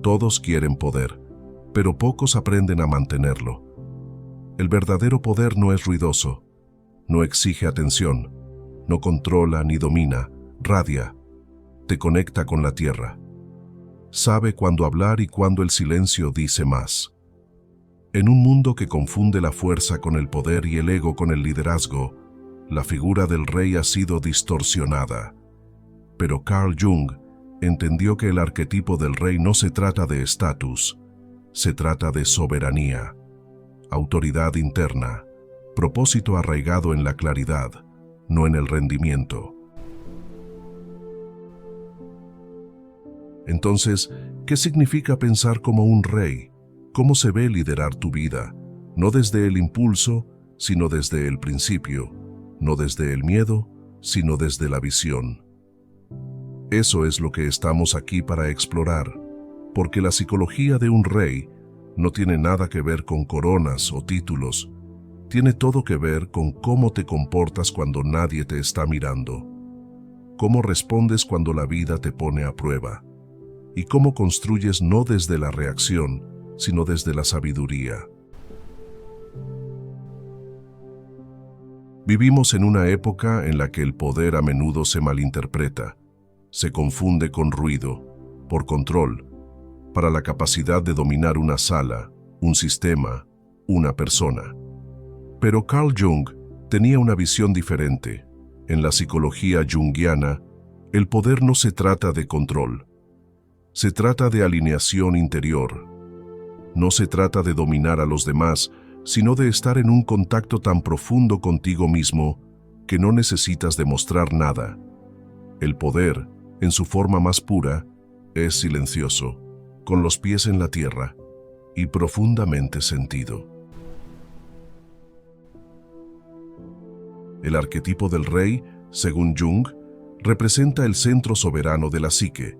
Todos quieren poder, pero pocos aprenden a mantenerlo. El verdadero poder no es ruidoso, no exige atención, no controla ni domina, radia, te conecta con la tierra. Sabe cuándo hablar y cuándo el silencio dice más. En un mundo que confunde la fuerza con el poder y el ego con el liderazgo, la figura del rey ha sido distorsionada. Pero Carl Jung entendió que el arquetipo del rey no se trata de estatus, se trata de soberanía, autoridad interna, propósito arraigado en la claridad, no en el rendimiento. Entonces, ¿qué significa pensar como un rey? ¿Cómo se ve liderar tu vida? No desde el impulso, sino desde el principio, no desde el miedo, sino desde la visión. Eso es lo que estamos aquí para explorar, porque la psicología de un rey no tiene nada que ver con coronas o títulos, tiene todo que ver con cómo te comportas cuando nadie te está mirando, cómo respondes cuando la vida te pone a prueba, y cómo construyes no desde la reacción, sino desde la sabiduría. Vivimos en una época en la que el poder a menudo se malinterpreta, se confunde con ruido, por control, para la capacidad de dominar una sala, un sistema, una persona. Pero Carl Jung tenía una visión diferente. En la psicología junguiana, el poder no se trata de control, se trata de alineación interior. No se trata de dominar a los demás, sino de estar en un contacto tan profundo contigo mismo que no necesitas demostrar nada. El poder, en su forma más pura, es silencioso, con los pies en la tierra y profundamente sentido. El arquetipo del rey, según Jung, representa el centro soberano de la psique,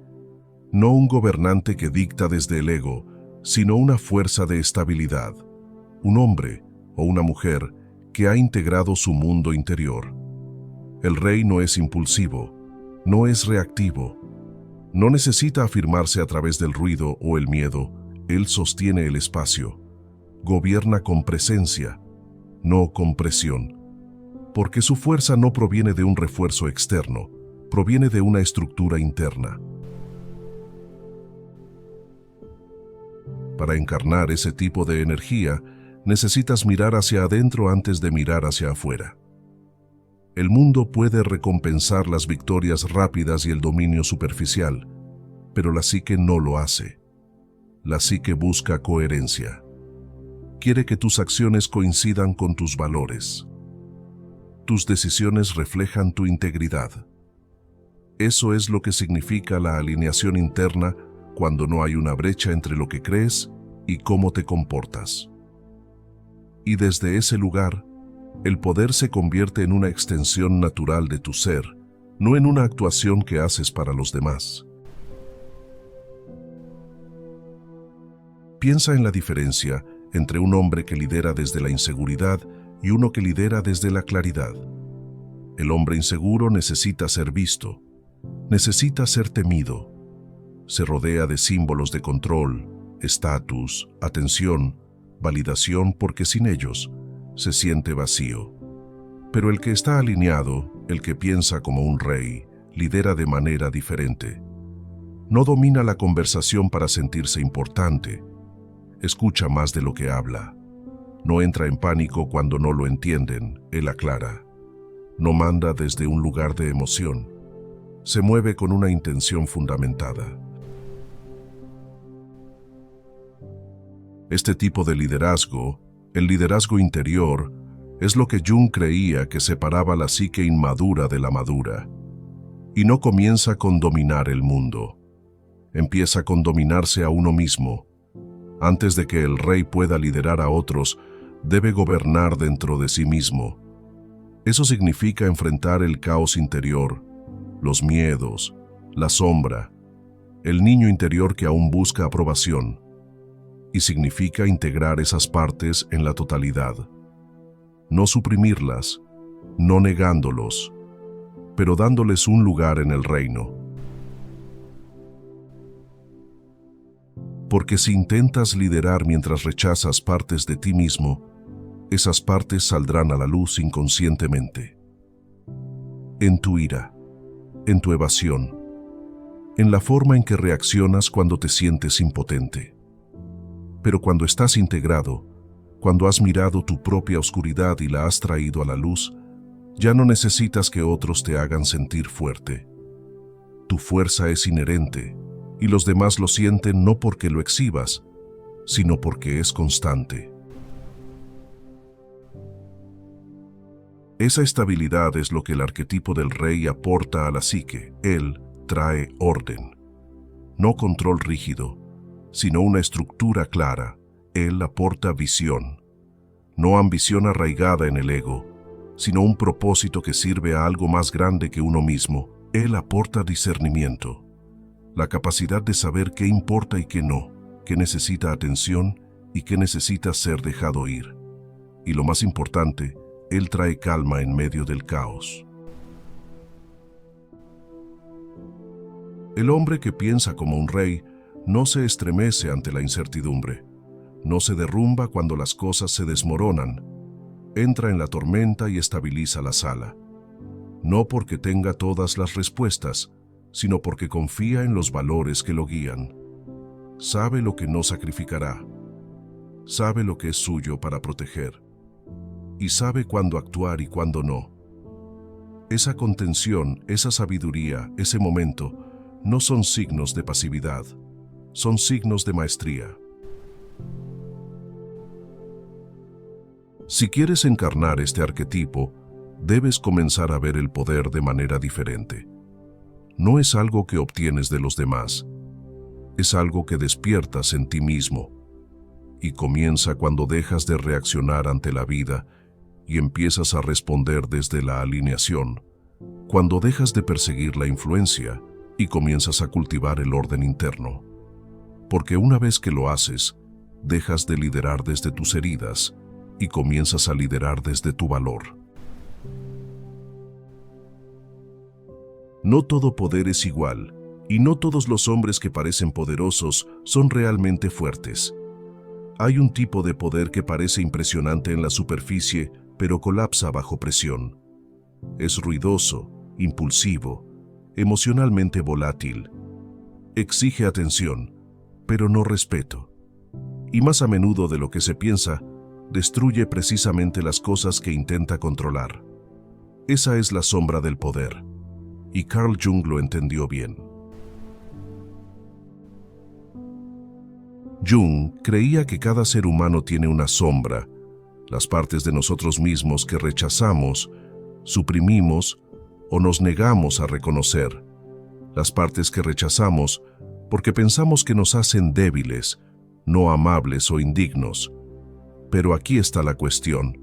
no un gobernante que dicta desde el ego, sino una fuerza de estabilidad, un hombre o una mujer que ha integrado su mundo interior. El rey no es impulsivo, no es reactivo, no necesita afirmarse a través del ruido o el miedo, él sostiene el espacio, gobierna con presencia, no con presión, porque su fuerza no proviene de un refuerzo externo, proviene de una estructura interna. Para encarnar ese tipo de energía, necesitas mirar hacia adentro antes de mirar hacia afuera. El mundo puede recompensar las victorias rápidas y el dominio superficial, pero la psique no lo hace. La psique busca coherencia. Quiere que tus acciones coincidan con tus valores. Tus decisiones reflejan tu integridad. Eso es lo que significa la alineación interna cuando no hay una brecha entre lo que crees y cómo te comportas. Y desde ese lugar, el poder se convierte en una extensión natural de tu ser, no en una actuación que haces para los demás. Piensa en la diferencia entre un hombre que lidera desde la inseguridad y uno que lidera desde la claridad. El hombre inseguro necesita ser visto, necesita ser temido. Se rodea de símbolos de control, estatus, atención, validación, porque sin ellos se siente vacío. Pero el que está alineado, el que piensa como un rey, lidera de manera diferente. No domina la conversación para sentirse importante. Escucha más de lo que habla. No entra en pánico cuando no lo entienden, él aclara. No manda desde un lugar de emoción. Se mueve con una intención fundamentada. Este tipo de liderazgo, el liderazgo interior, es lo que Jung creía que separaba la psique inmadura de la madura. Y no comienza con dominar el mundo. Empieza con dominarse a uno mismo. Antes de que el rey pueda liderar a otros, debe gobernar dentro de sí mismo. Eso significa enfrentar el caos interior, los miedos, la sombra, el niño interior que aún busca aprobación. Y significa integrar esas partes en la totalidad. No suprimirlas, no negándolos, pero dándoles un lugar en el reino. Porque si intentas liderar mientras rechazas partes de ti mismo, esas partes saldrán a la luz inconscientemente. En tu ira, en tu evasión, en la forma en que reaccionas cuando te sientes impotente. Pero cuando estás integrado, cuando has mirado tu propia oscuridad y la has traído a la luz, ya no necesitas que otros te hagan sentir fuerte. Tu fuerza es inherente, y los demás lo sienten no porque lo exhibas, sino porque es constante. Esa estabilidad es lo que el arquetipo del rey aporta a la psique. Él trae orden, no control rígido, sino una estructura clara. Él aporta visión, no ambición arraigada en el ego, sino un propósito que sirve a algo más grande que uno mismo. Él aporta discernimiento, la capacidad de saber qué importa y qué no, qué necesita atención y qué necesita ser dejado ir. Y lo más importante, Él trae calma en medio del caos. El hombre que piensa como un rey no se estremece ante la incertidumbre, no se derrumba cuando las cosas se desmoronan, entra en la tormenta y estabiliza la sala. No porque tenga todas las respuestas, sino porque confía en los valores que lo guían. Sabe lo que no sacrificará, sabe lo que es suyo para proteger, y sabe cuándo actuar y cuándo no. Esa contención, esa sabiduría, ese momento, no son signos de pasividad, son signos de maestría. Si quieres encarnar este arquetipo, debes comenzar a ver el poder de manera diferente. No es algo que obtienes de los demás, es algo que despiertas en ti mismo, y comienza cuando dejas de reaccionar ante la vida y empiezas a responder desde la alineación, cuando dejas de perseguir la influencia y comienzas a cultivar el orden interno. Porque una vez que lo haces, dejas de liderar desde tus heridas y comienzas a liderar desde tu valor. No todo poder es igual, y no todos los hombres que parecen poderosos son realmente fuertes. Hay un tipo de poder que parece impresionante en la superficie, pero colapsa bajo presión. Es ruidoso, impulsivo, emocionalmente volátil. Exige atención, pero no respeto. Y más a menudo de lo que se piensa, destruye precisamente las cosas que intenta controlar. Esa es la sombra del poder, y Carl Jung lo entendió bien. Jung creía que cada ser humano tiene una sombra, las partes de nosotros mismos que rechazamos, suprimimos o nos negamos a reconocer, las partes que rechazamos porque pensamos que nos hacen débiles, no amables o indignos. Pero aquí está la cuestión.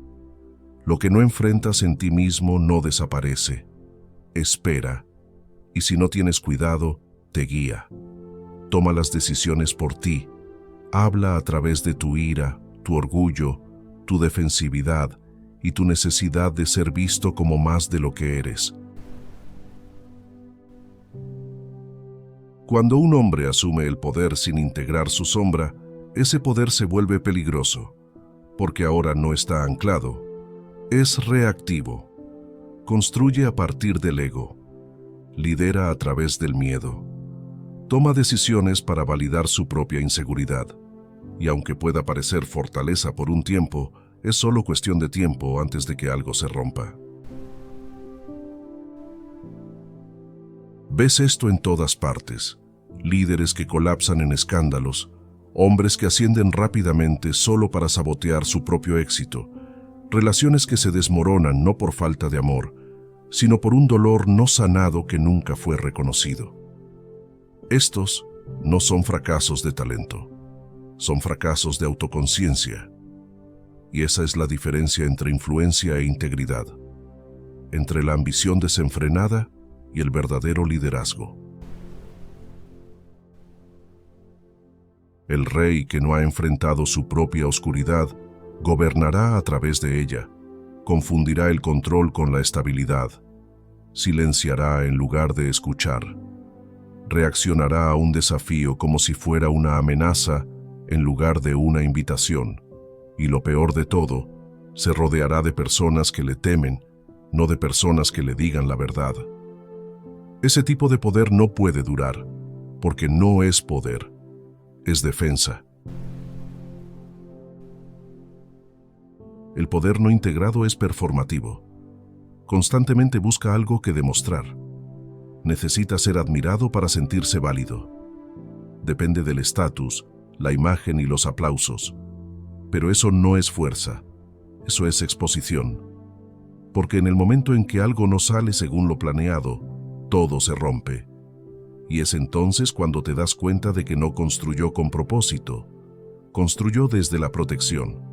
Lo que no enfrentas en ti mismo no desaparece. Espera, y si no tienes cuidado, te guía. Toma las decisiones por ti. Habla a través de tu ira, tu orgullo, tu defensividad y tu necesidad de ser visto como más de lo que eres. Cuando un hombre asume el poder sin integrar su sombra, ese poder se vuelve peligroso, porque ahora no está anclado, es reactivo, construye a partir del ego, lidera a través del miedo, toma decisiones para validar su propia inseguridad, y aunque pueda parecer fortaleza por un tiempo, es solo cuestión de tiempo antes de que algo se rompa. Ves esto en todas partes, líderes que colapsan en escándalos, hombres que ascienden rápidamente solo para sabotear su propio éxito, relaciones que se desmoronan no por falta de amor, sino por un dolor no sanado que nunca fue reconocido. Estos no son fracasos de talento, son fracasos de autoconciencia. Y esa es la diferencia entre influencia e integridad, entre la ambición desenfrenada y el verdadero liderazgo. El rey que no ha enfrentado su propia oscuridad gobernará a través de ella, confundirá el control con la estabilidad, silenciará en lugar de escuchar. reaccionará a un desafío como si fuera una amenaza en lugar de una invitación. Y lo peor de todo, se rodeará de personas que le temen, no de personas que le digan la verdad. Ese tipo de poder no puede durar, porque no es poder, es defensa. El poder no integrado es performativo. Constantemente busca algo que demostrar. Necesita ser admirado para sentirse válido. Depende del estatus, la imagen y los aplausos. Pero eso no es fuerza, eso es exposición. Porque en el momento en que algo no sale según lo planeado, todo se rompe. Y es entonces cuando te das cuenta de que no construyó con propósito, construyó desde la protección.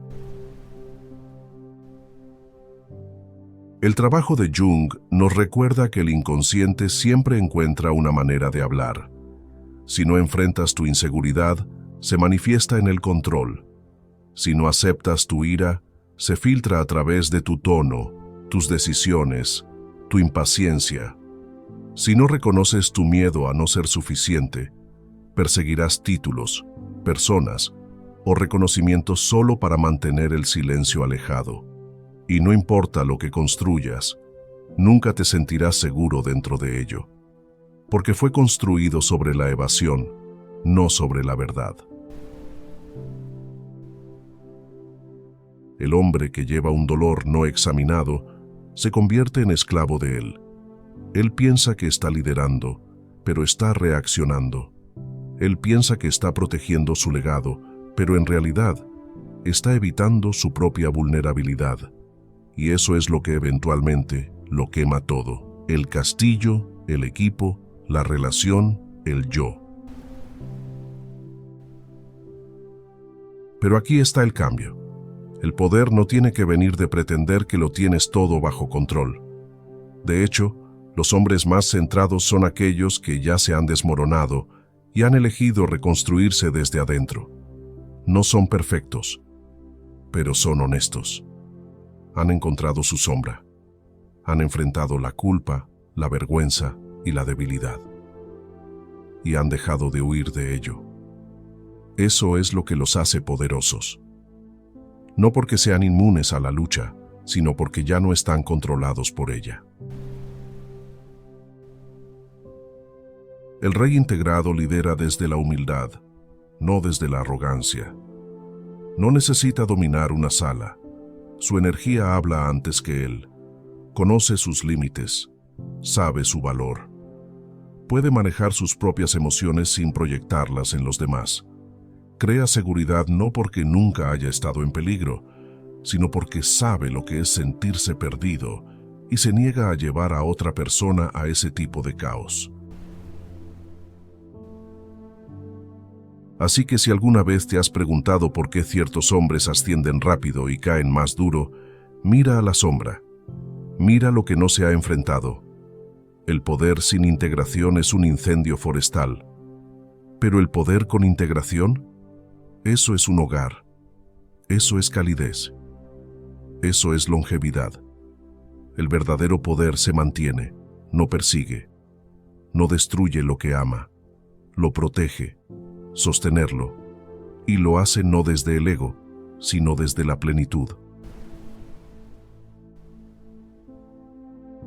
El trabajo de Jung nos recuerda que el inconsciente siempre encuentra una manera de hablar. Si no enfrentas tu inseguridad, se manifiesta en el control. Si no aceptas tu ira, se filtra a través de tu tono, tus decisiones, tu impaciencia. Si no reconoces tu miedo a no ser suficiente, perseguirás títulos, personas o reconocimientos solo para mantener el silencio alejado. Y no importa lo que construyas, nunca te sentirás seguro dentro de ello, porque fue construido sobre la evasión, no sobre la verdad. El hombre que lleva un dolor no examinado se convierte en esclavo de él. Él piensa que está liderando, pero está reaccionando. Él piensa que está protegiendo su legado, pero en realidad está evitando su propia vulnerabilidad. Y eso es lo que eventualmente lo quema todo. El castillo, el equipo, la relación, el yo. Pero aquí está el cambio. El poder no tiene que venir de pretender que lo tienes todo bajo control. De hecho, los hombres más centrados son aquellos que ya se han desmoronado y han elegido reconstruirse desde adentro. No son perfectos, pero son honestos. Han encontrado su sombra. Han enfrentado la culpa, la vergüenza y la debilidad. Y han dejado de huir de ello. Eso es lo que los hace poderosos. No porque sean inmunes a la lucha, sino porque ya no están controlados por ella. El rey integrado lidera desde la humildad, no desde la arrogancia. No necesita dominar una sala. Su energía habla antes que él. Conoce sus límites. Sabe su valor. Puede manejar sus propias emociones sin proyectarlas en los demás. Crea seguridad no porque nunca haya estado en peligro, sino porque sabe lo que es sentirse perdido y se niega a llevar a otra persona a ese tipo de caos. Así que si alguna vez te has preguntado por qué ciertos hombres ascienden rápido y caen más duro, mira a la sombra. Mira lo que no se ha enfrentado. El poder sin integración es un incendio forestal. Pero el poder con integración, eso es un hogar. Eso es calidez. Eso es longevidad. El verdadero poder se mantiene, no persigue, no destruye lo que ama, lo protege, sostenerlo, y lo hace no desde el ego, sino desde la plenitud.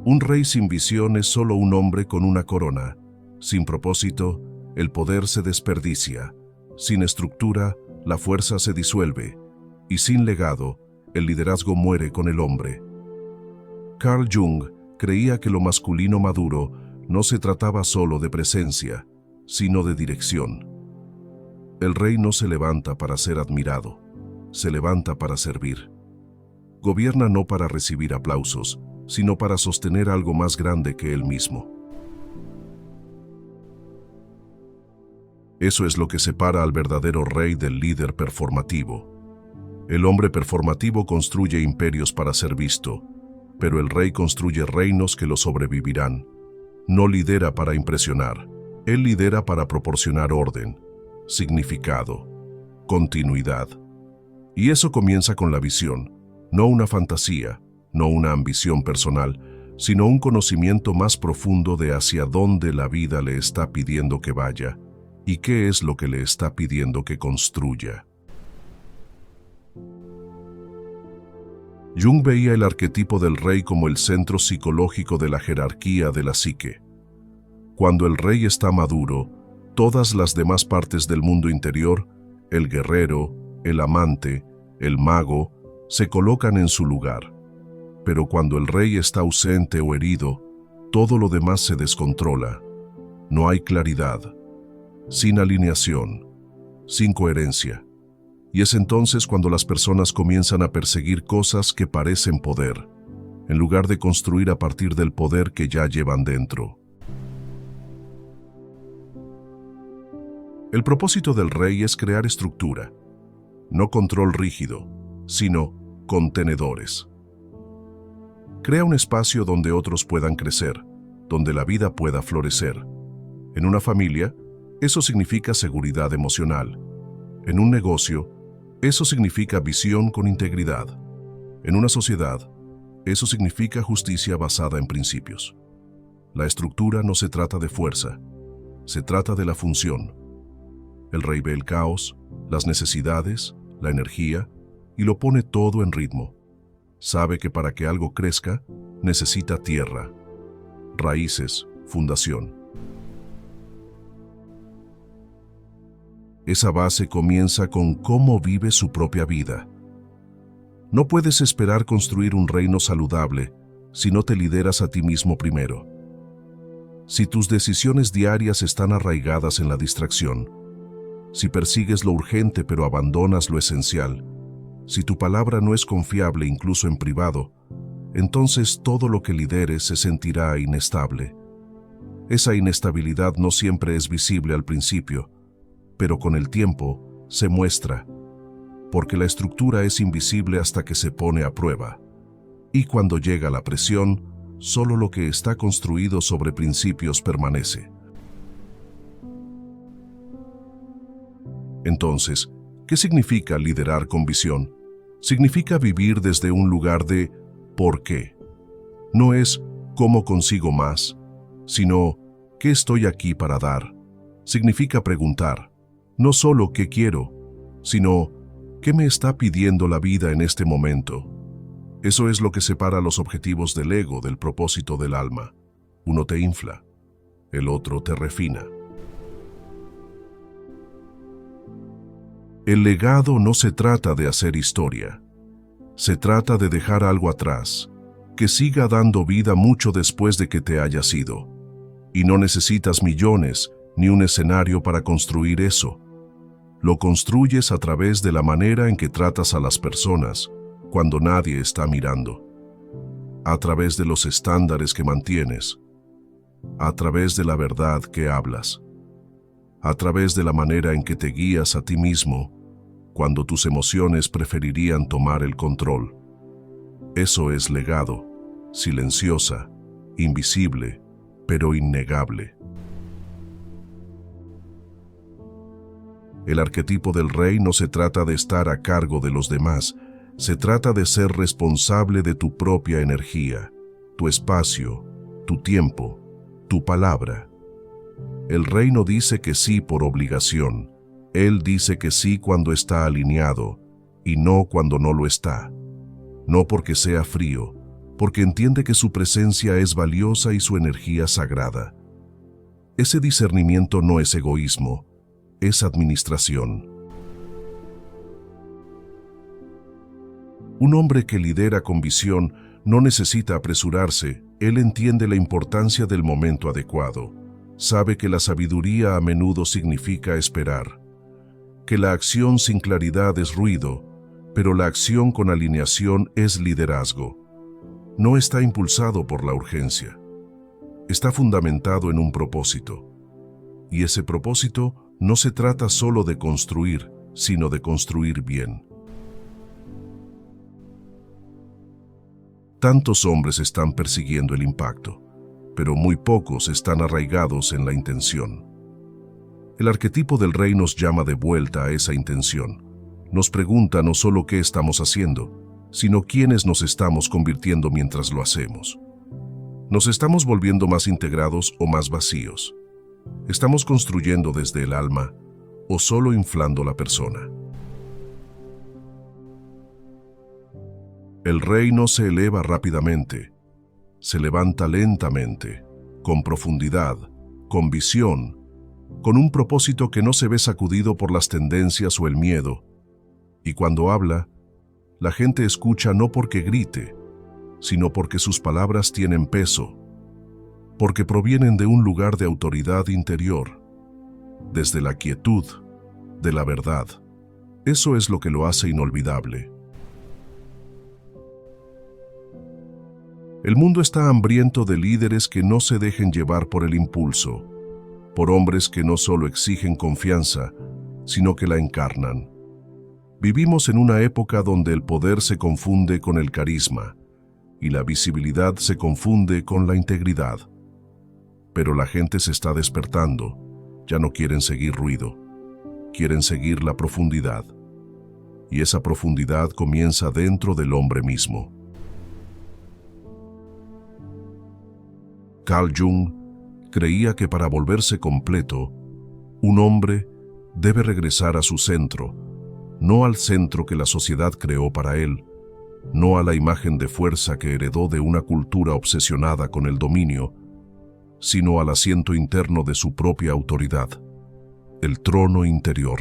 Un rey sin visión es solo un hombre con una corona. Sin propósito, el poder se desperdicia. Sin estructura, la fuerza se disuelve. Y sin legado, el liderazgo muere con el hombre. Carl Jung creía que lo masculino maduro no se trataba solo de presencia, sino de dirección. El rey no se levanta para ser admirado, se levanta para servir. Gobierna no para recibir aplausos, sino para sostener algo más grande que él mismo. Eso es lo que separa al verdadero rey del líder performativo. El hombre performativo construye imperios para ser visto, pero el rey construye reinos que lo sobrevivirán. No lidera para impresionar, él lidera para proporcionar orden, significado, continuidad. Y eso comienza con la visión, no una fantasía, no una ambición personal, sino un conocimiento más profundo de hacia dónde la vida le está pidiendo que vaya y qué es lo que le está pidiendo que construya. Jung veía el arquetipo del rey como el centro psicológico de la jerarquía de la psique. Cuando el rey está maduro, todas las demás partes del mundo interior, el guerrero, el amante, el mago, se colocan en su lugar. Pero cuando el rey está ausente o herido, todo lo demás se descontrola. No hay claridad, sin alineación, sin coherencia. Y es entonces cuando las personas comienzan a perseguir cosas que parecen poder, en lugar de construir a partir del poder que ya llevan dentro. El propósito del rey es crear estructura, no control rígido, sino contenedores. Crea un espacio donde otros puedan crecer, donde la vida pueda florecer. En una familia, eso significa seguridad emocional. En un negocio, eso significa visión con integridad. En una sociedad, eso significa justicia basada en principios. La estructura no se trata de fuerza, se trata de la función. El rey ve el caos, las necesidades, la energía, y lo pone todo en ritmo. Sabe que para que algo crezca, necesita tierra, raíces, fundación. Esa base comienza con cómo vive su propia vida. No puedes esperar construir un reino saludable si no te lideras a ti mismo primero. Si tus decisiones diarias están arraigadas en la distracción, si persigues lo urgente pero abandonas lo esencial, si tu palabra no es confiable incluso en privado, entonces todo lo que lideres se sentirá inestable. Esa inestabilidad no siempre es visible al principio, pero con el tiempo se muestra, porque la estructura es invisible hasta que se pone a prueba. Y cuando llega la presión, solo lo que está construido sobre principios permanece. Entonces, ¿qué significa liderar con visión? Significa vivir desde un lugar de ¿por qué? No es ¿cómo consigo más?, sino ¿qué estoy aquí para dar? Significa preguntar, no solo qué quiero, sino ¿qué me está pidiendo la vida en este momento? Eso es lo que separa los objetivos del ego del propósito del alma. Uno te infla, el otro te refina. El legado no se trata de hacer historia. Se trata de dejar algo atrás, que siga dando vida mucho después de que te hayas ido. Y no necesitas millones ni un escenario para construir eso. Lo construyes a través de la manera en que tratas a las personas cuando nadie está mirando, a través de los estándares que mantienes, a través de la verdad que hablas, a través de la manera en que te guías a ti mismo cuando tus emociones preferirían tomar el control. Eso es legado, silenciosa, invisible, pero innegable. El arquetipo del rey no se trata de estar a cargo de los demás, se trata de ser responsable de tu propia energía, tu espacio, tu tiempo, tu palabra. El rey no dice que sí por obligación, él dice que sí cuando está alineado y no cuando no lo está. No porque sea frío, porque entiende que su presencia es valiosa y su energía sagrada. Ese discernimiento no es egoísmo, es administración. Un hombre que lidera con visión no necesita apresurarse, él entiende la importancia del momento adecuado. Sabe que la sabiduría a menudo significa esperar, que la acción sin claridad es ruido, pero la acción con alineación es liderazgo. No está impulsado por la urgencia, está fundamentado en un propósito. Y ese propósito no se trata solo de construir, sino de construir bien. Tantos hombres están persiguiendo el impacto, pero muy pocos están arraigados en la intención. El arquetipo del rey nos llama de vuelta a esa intención. Nos pregunta no solo qué estamos haciendo, sino quiénes nos estamos convirtiendo mientras lo hacemos. Nos estamos volviendo más integrados o más vacíos. ¿Estamos construyendo desde el alma o solo inflando la persona? El rey no se eleva rápidamente, se levanta lentamente, con profundidad, con visión, con un propósito que no se ve sacudido por las tendencias o el miedo. Y cuando habla, la gente escucha no porque grite, sino porque sus palabras tienen peso, porque provienen de un lugar de autoridad interior, desde la quietud, de la verdad. Eso es lo que lo hace inolvidable. El mundo está hambriento de líderes que no se dejen llevar por el impulso, por hombres que no solo exigen confianza, sino que la encarnan. Vivimos en una época donde el poder se confunde con el carisma y la visibilidad se confunde con la integridad. Pero la gente se está despertando, ya no quieren seguir ruido, quieren seguir la profundidad. Y esa profundidad comienza dentro del hombre mismo. Carl Jung creía que para volverse completo, un hombre debe regresar a su centro, no al centro que la sociedad creó para él, no a la imagen de fuerza que heredó de una cultura obsesionada con el dominio, sino al asiento interno de su propia autoridad, el trono interior,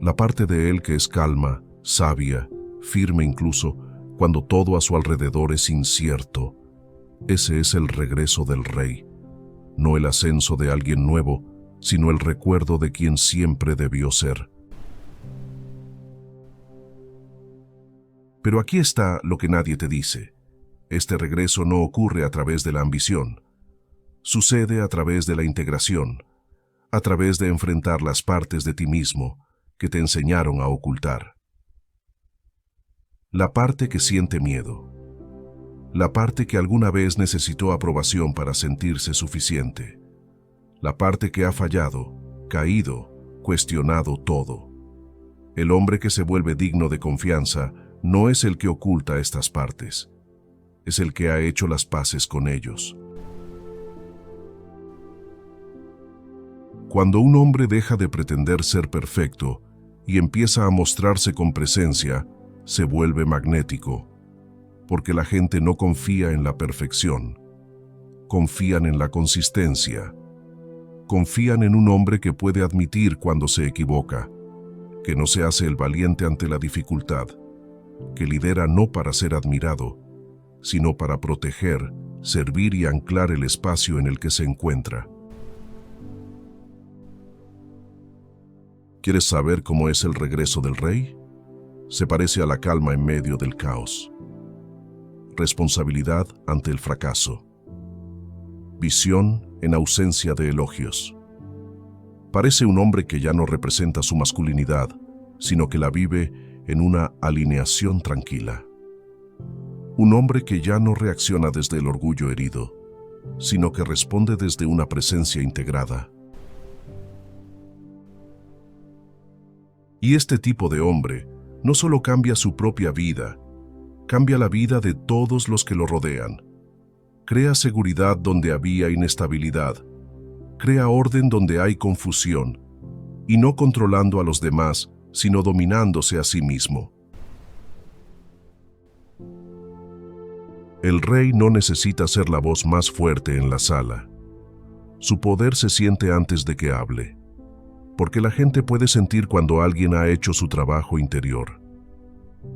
la parte de él que es calma, sabia, firme incluso cuando todo a su alrededor es incierto. Ese es el regreso del rey, no el ascenso de alguien nuevo, sino el recuerdo de quien siempre debió ser. Pero aquí está lo que nadie te dice. Este regreso no ocurre a través de la ambición. Sucede a través de la integración, a través de enfrentar las partes de ti mismo que te enseñaron a ocultar. La parte que siente miedo. La parte que alguna vez necesitó aprobación para sentirse suficiente. La parte que ha fallado, caído, cuestionado todo. El hombre que se vuelve digno de confianza no es el que oculta estas partes, es el que ha hecho las paces con ellos. Cuando un hombre deja de pretender ser perfecto y empieza a mostrarse con presencia, se vuelve magnético, porque la gente no confía en la perfección, confían en la consistencia, confían en un hombre que puede admitir cuando se equivoca, que no se hace el valiente ante la dificultad, que lidera no para ser admirado, sino para proteger, servir y anclar el espacio en el que se encuentra. ¿Quieres saber cómo es el regreso del rey? Se parece a la calma en medio del caos. Responsabilidad ante el fracaso. Visión en ausencia de elogios. Parece un hombre que ya no representa su masculinidad, sino que la vive en una alineación tranquila. Un hombre que ya no reacciona desde el orgullo herido, sino que responde desde una presencia integrada. Y este tipo de hombre no solo cambia su propia vida, cambia la vida de todos los que lo rodean. Crea seguridad donde había inestabilidad, crea orden donde hay confusión, y no controlando a los demás, sino dominándose a sí mismo. El rey no necesita ser la voz más fuerte en la sala. Su poder se siente antes de que hable, porque la gente puede sentir cuando alguien ha hecho su trabajo interior.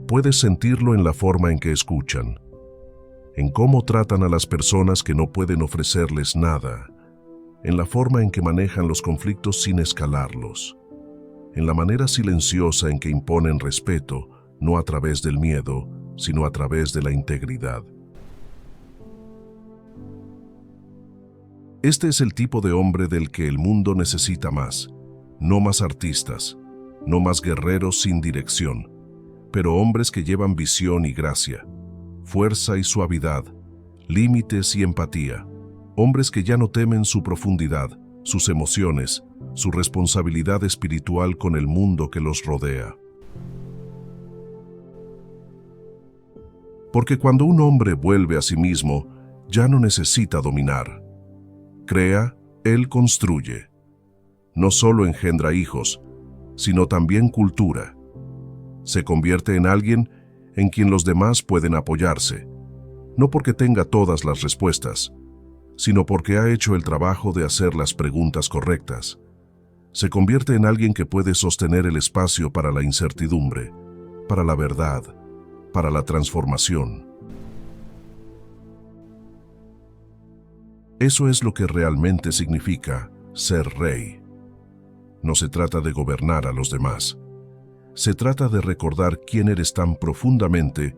Puedes sentirlo en la forma en que escuchan, en cómo tratan a las personas que no pueden ofrecerles nada, en la forma en que manejan los conflictos sin escalarlos, en la manera silenciosa en que imponen respeto, no a través del miedo, sino a través de la integridad. Este es el tipo de hombre del que el mundo necesita más, no más artistas, no más guerreros sin dirección, pero hombres que llevan visión y gracia, fuerza y suavidad, límites y empatía, hombres que ya no temen su profundidad, sus emociones, su responsabilidad espiritual con el mundo que los rodea. Porque cuando un hombre vuelve a sí mismo, Ya no necesita dominar. Crea, Él construye. No solo engendra hijos, sino también cultura. Se convierte en alguien en quien los demás pueden apoyarse, no porque tenga todas las respuestas, sino porque ha hecho el trabajo de hacer las preguntas correctas. Se convierte en alguien que puede sostener el espacio para la incertidumbre, para la verdad, para la transformación. Eso es lo que realmente significa ser rey. No se trata de gobernar a los demás. Se trata de recordar quién eres tan profundamente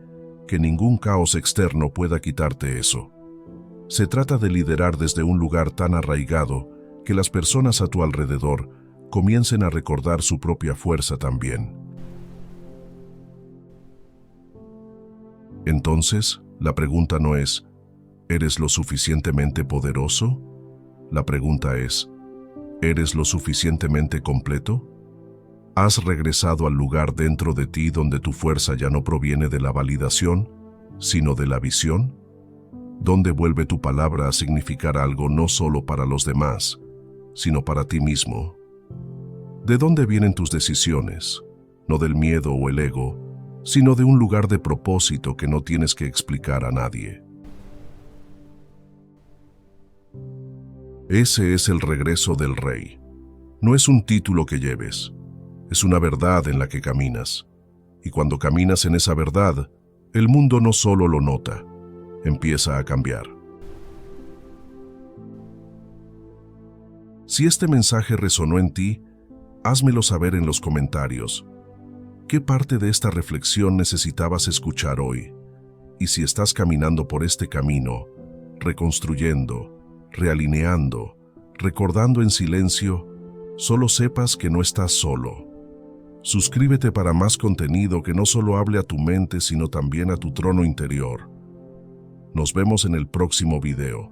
que ningún caos externo pueda quitarte eso. Se trata de liderar desde un lugar tan arraigado que las personas a tu alrededor comiencen a recordar su propia fuerza también. Entonces, la pregunta no es, ¿eres lo suficientemente poderoso? La pregunta es, ¿eres lo suficientemente completo? ¿Has regresado al lugar dentro de ti donde tu fuerza ya no proviene de la validación, sino de la visión? ¿Dónde vuelve tu palabra a significar algo no solo para los demás, sino para ti mismo? ¿De dónde vienen tus decisiones? No del miedo o el ego, sino de un lugar de propósito que no tienes que explicar a nadie. Ese es el regreso del rey. No es un título que lleves, es una verdad en la que caminas. Y cuando caminas en esa verdad, el mundo no solo lo nota, empieza a cambiar. Si este mensaje resonó en ti, házmelo saber en los comentarios. ¿Qué parte de esta reflexión necesitabas escuchar hoy? Y si estás caminando por este camino, reconstruyendo, realineando, recordando en silencio, solo sepas que no estás solo. Suscríbete para más contenido que no solo hable a tu mente, sino también a tu trono interior. Nos vemos en el próximo video.